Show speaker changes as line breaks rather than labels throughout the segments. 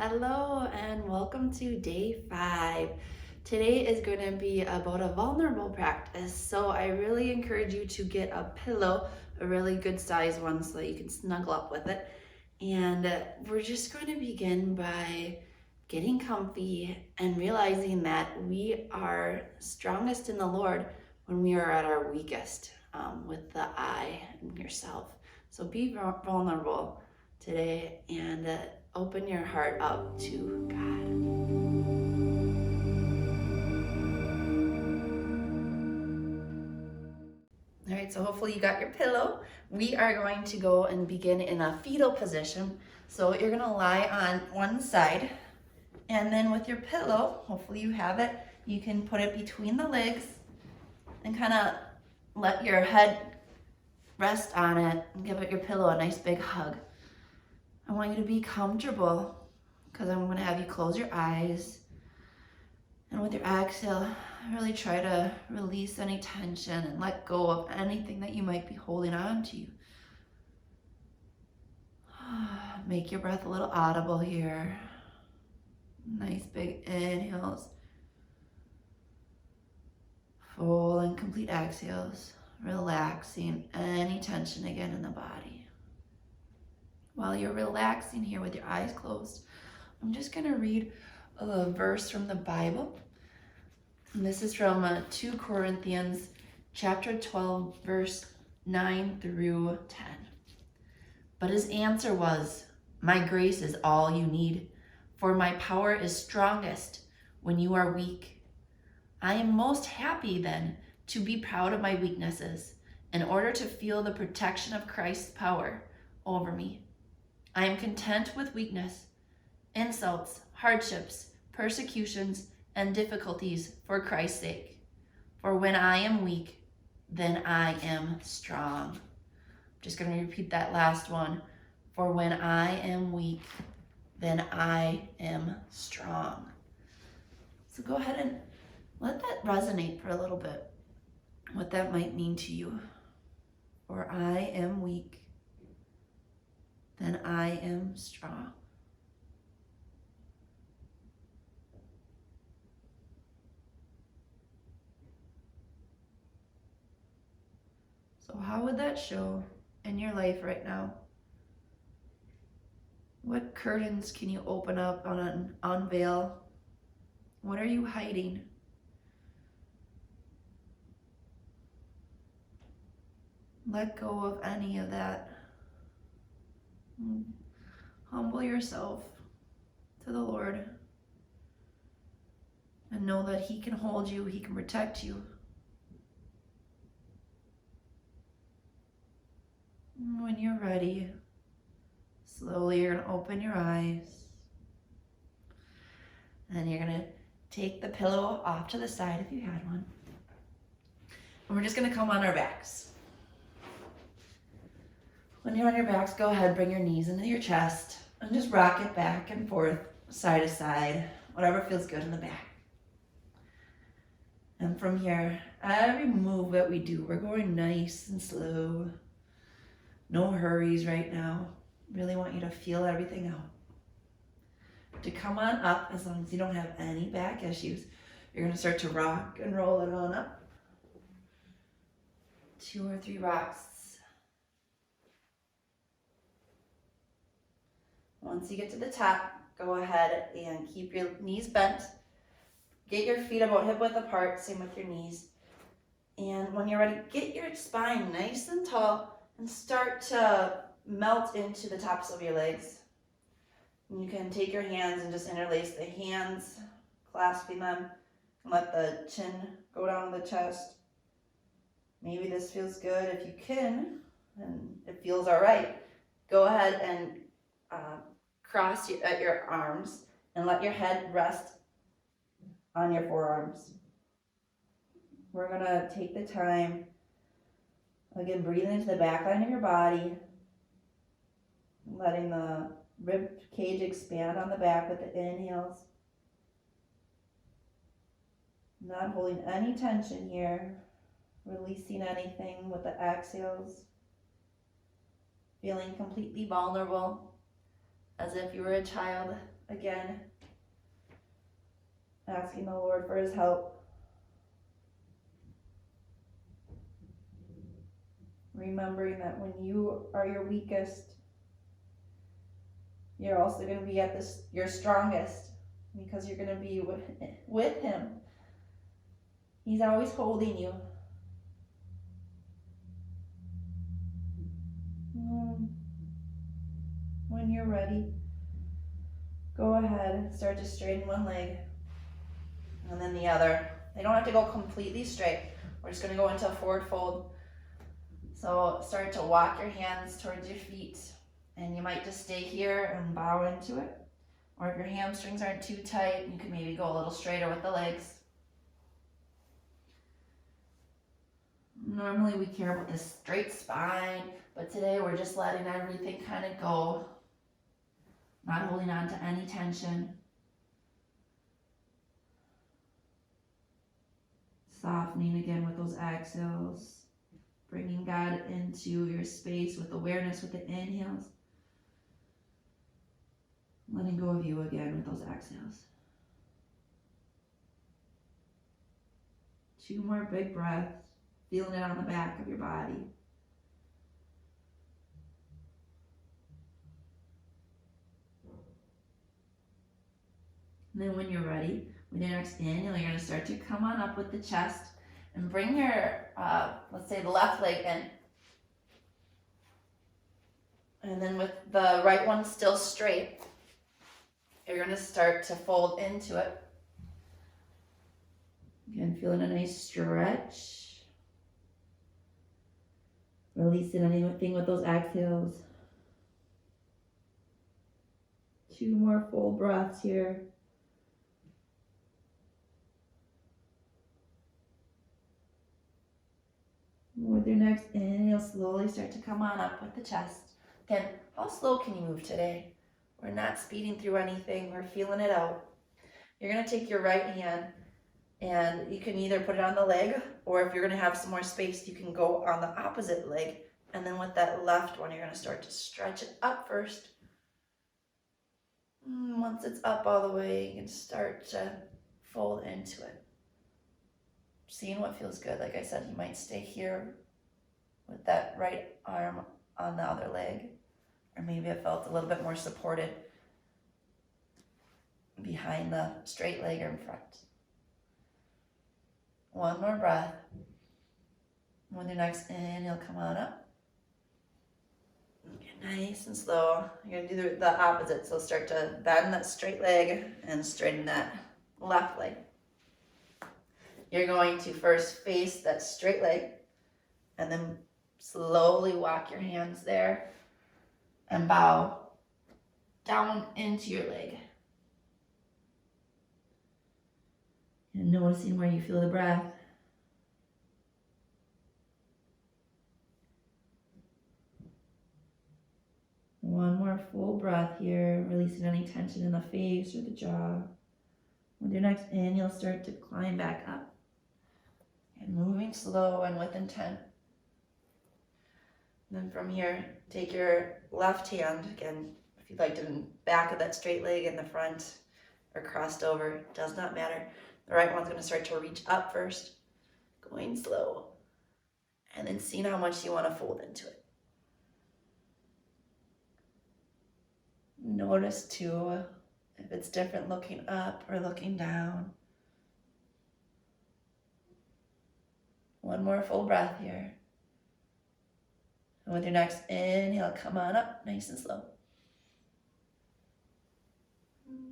Hello and welcome to day 5. Today is going to be about a vulnerable practice. So I really encourage you to get a pillow, a really good size one so that you can snuggle up with it. And we're just going to begin by getting comfy and realizing that we are strongest in the Lord when we are at our weakest, with the I and yourself. So be vulnerable today and open your heart up to God. All right, so hopefully you got your pillow. We are going to go and begin in a fetal position. So you're gonna lie on one side, and then with your pillow, hopefully you have it, you can put it between the legs and kind of let your head rest on it and give it your pillow a nice big hug. I want you to be comfortable because I'm going to have you close your eyes, and with your exhale, really try to release any tension and let go of anything that you might be holding on to. Make your breath a little audible here. Nice big inhales, full and complete exhales, relaxing any tension again in the body. While you're relaxing here with your eyes closed, I'm just going to read a verse from the Bible. And this is from 2 Corinthians chapter 12, verse 9 through 10. But his answer was, "My grace is all you need, for my power is strongest when you are weak. I am most happy then to be proud of my weaknesses in order to feel the protection of Christ's power over me. I am content with weakness, insults, hardships, persecutions, and difficulties for Christ's sake. For when I am weak, then I am strong." I'm just going to repeat that last one. For when I am weak, then I am strong. So go ahead and let that resonate for a little bit, what that might mean to you. For I am weak, then I am strong. So how would that show in your life right now? What curtains can you open up and unveil? What are you hiding? Let go of any of that. Humble yourself to the Lord and know that He can hold you, He can protect you. When you're ready, slowly you're going to open your eyes, and you're going to take the pillow off to the side if you had one. And we're just going to come on our backs. When you're on your backs, go ahead, bring your knees into your chest and just rock it back and forth, side to side, whatever feels good in the back. And from here, every move that we do, we're going nice and slow. No hurries right now. Really want you to feel everything out. To come on up, as long as you don't have any back issues, you're going to start to rock and roll it on up. 2 or 3 rocks. Once you get to the top, go ahead and keep your knees bent. Get your feet about hip width apart, same with your knees. And when you're ready, get your spine nice and tall and start to melt into the tops of your legs. And you can take your hands and just interlace the hands, clasping them, and let the chin go down the chest. Maybe this feels good. If you can, and it feels all right, go ahead and cross your arms and let your head rest on your forearms. We're going to take the time, again, breathing into the back line of your body, letting the rib cage expand on the back with the inhales. Not holding any tension here, releasing anything with the exhales. Feeling completely vulnerable, as if you were a child Again, asking the Lord for his help. Remembering that when you are your weakest, you're also going to be at your strongest, because you're going to be with him. He's always holding you. When you're ready, go ahead and start to straighten one leg and then the other. They don't have to go completely straight. We're just going to go into a forward fold. So start to walk your hands towards your feet, and you might just stay here and bow into it. Or if your hamstrings aren't too tight, you can maybe go a little straighter with the legs. Normally we care about this straight spine, but today we're just letting everything kind of go. Not holding on to any tension. Softening again with those exhales. Bringing God into your space with awareness with the inhales. Letting go of you again with those exhales. 2 more big breaths. Feeling it on the back of your body. And then when you're ready, with your next inhale, you're going to start to come on up with the chest and bring your, let's say the left leg in. And then with the right one still straight, you're going to start to fold into it. Again, feeling a nice stretch. Releasing anything with those exhales. 2 more full breaths here. With your next inhale, slowly start to come on up with the chest. Again, how slow can you move today? We're not speeding through anything. We're feeling it out. You're going to take your right hand, and you can either put it on the leg, or if you're going to have some more space, you can go on the opposite leg. And then with that left one, you're going to start to stretch it up first. Once it's up all the way, you can start to fold into it. Seeing what feels good. Like I said, you might stay here with that right arm on the other leg. Or maybe it felt a little bit more supported behind the straight leg or in front. 1 more breath. With your next inhale, come on up. Get nice and slow. You're going to do the opposite. So start to bend that straight leg and straighten that left leg. You're going to first face that straight leg and then slowly walk your hands there and bow down into your leg. And noticing where you feel the breath. One more full breath here, releasing any tension in the face or the jaw. With your next inhale, start to climb back up. And moving slow and with intent. And then from here, take your left hand, again, if you'd like to, in the back of that straight leg in the front or crossed over, does not matter. The right one's going to start to reach up first, going slow, and then seeing how much you want to fold into it. Notice too, if it's different looking up or looking down. 1 more full breath here. And with your next inhale, come on up nice and slow.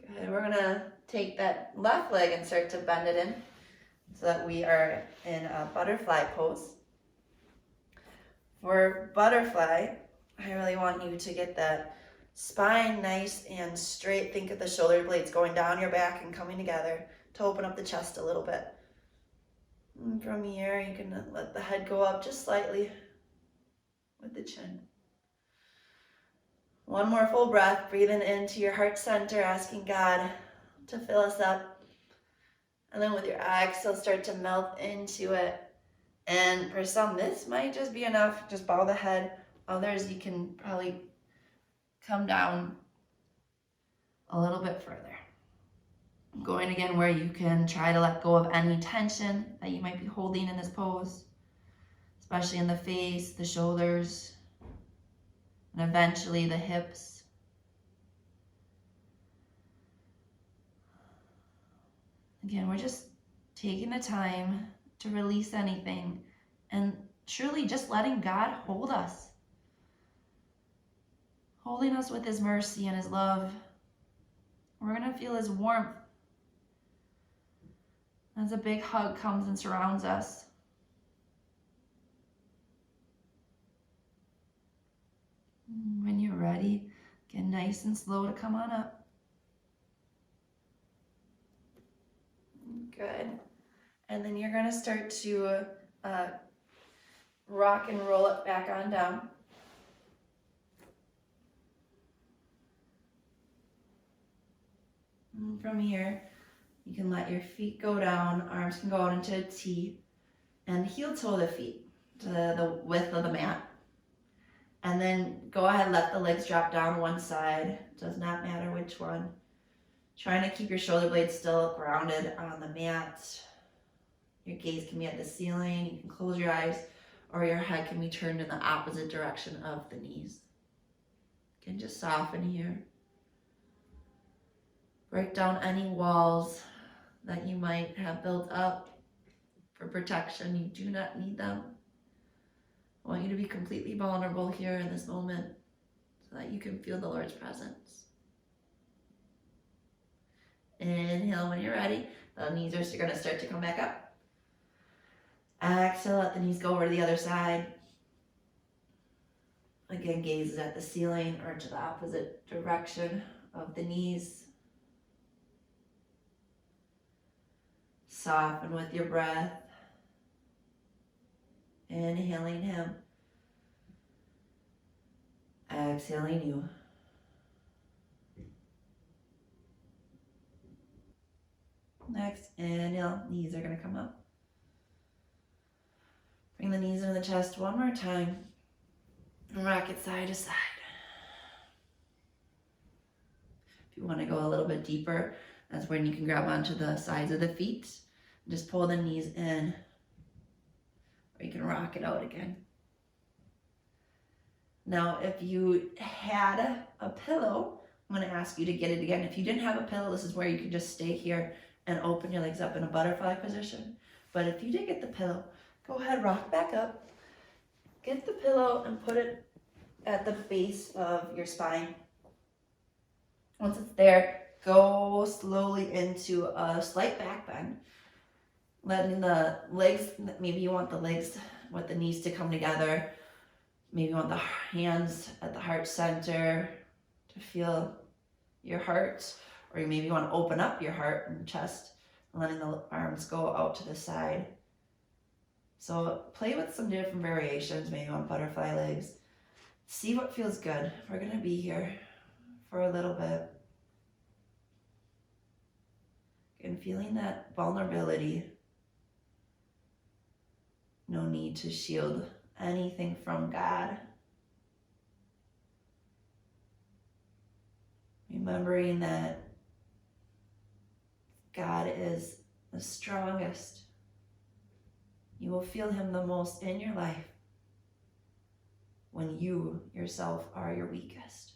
Good. We're going to take that left leg and start to bend it in so that we are in a butterfly pose. For butterfly, I really want you to get that spine nice and straight. Think of the shoulder blades going down your back and coming together to open up the chest a little bit. And from here, you can let the head go up just slightly with the chin. 1 more full breath, breathing into your heart center, asking God to fill us up. And then with your exhale, start to melt into it. And for some, this might just be enough. Just bow the head. Others, you can probably come down a little bit further. Going again where you can try to let go of any tension that you might be holding in this pose, especially in the face, the shoulders, and eventually the hips. Again, we're just taking the time to release anything and truly just letting God hold us. Holding us with his mercy and his love. We're going to feel his warmth as a big hug comes and surrounds us. When you're ready, get nice and slow to come on up. Good. And then you're going to start to rock and roll it back on down. And from here, you can let your feet go down, arms can go out into a T, and heel toe the feet to the width of the mat. And then go ahead, let the legs drop down one side, does not matter which one. Trying to keep your shoulder blades still grounded on the mat. Your gaze can be at the ceiling, you can close your eyes, or your head can be turned in the opposite direction of the knees. You can just soften here. Break down any walls that you might have built up for protection. You do not need them. I want you to be completely vulnerable here in this moment so that you can feel the Lord's presence. Inhale when you're ready. The knees are going to start to come back up. Exhale, let the knees go over to the other side. Again, gaze is at the ceiling or to the opposite direction of the knees. Soften with your breath. Inhaling him. Exhaling you. Next, inhale, knees are going to come up. Bring the knees into the chest one more time. And rock it side to side. If you want to go a little bit deeper, that's when you can grab onto the sides of the feet. Just pull the knees in. Or you can rock it out again. Now, if you had a pillow, I'm going to ask you to get it again. If you didn't have a pillow, this is where you can just stay here and open your legs up in a butterfly position. But if you did get the pillow, go ahead, rock back up. Get the pillow and put it at the base of your spine. Once it's there, go slowly into a slight back bend. Letting the legs, maybe you want the legs with the knees to come together. Maybe you want the hands at the heart center to feel your heart. Or maybe you want to open up your heart and chest, and letting the arms go out to the side. So play with some different variations, maybe on butterfly legs. See what feels good. We're going to be here for a little bit. And feeling that vulnerability. No need to shield anything from God. Remembering that God is the strongest. You will feel him the most in your life when you yourself are your weakest.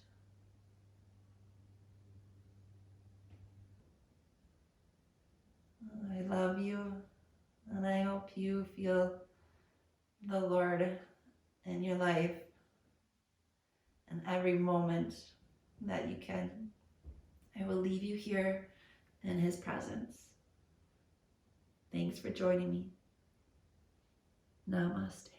I love you, and I hope you feel the Lord in your life and every moment that you can. I will leave you here in his presence. Thanks for joining me. Namaste.